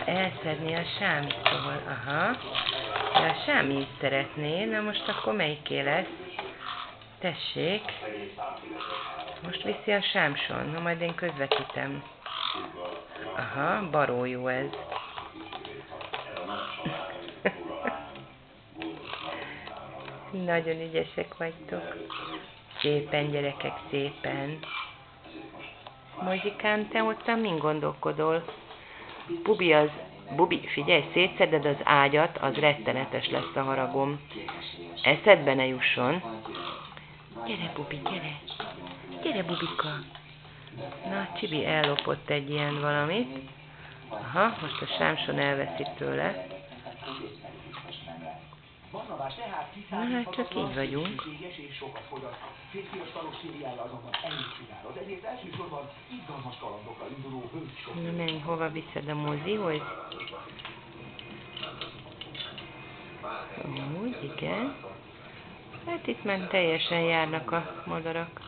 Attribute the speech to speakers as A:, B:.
A: elszedni a sámitól. Aha. De a sámi is szeretné. Na most akkor melyiké lesz? Tessék. Most viszi a sámson. Na majd én közvetítem. Aha, baró jó ez. Nagyon ügyesek vagytok. Szépen, gyerekek, szépen. Mozsikám, te ottan min gondolkodol? Bubi, figyelj, szétszeded az ágyat, az rettenetes lesz a haragom. Eszedbe ne jusson. Gyere, Bubi, gyere. Gyere, Bubika. Na, Csibi ellopott egy ilyen valamit. Aha, most a sámson elveszi tőle. Na hát csak így vagyunk. Na menj, hova viszed a mozihoz? Úgy, igen. Hát itt már teljesen járnak a madarak.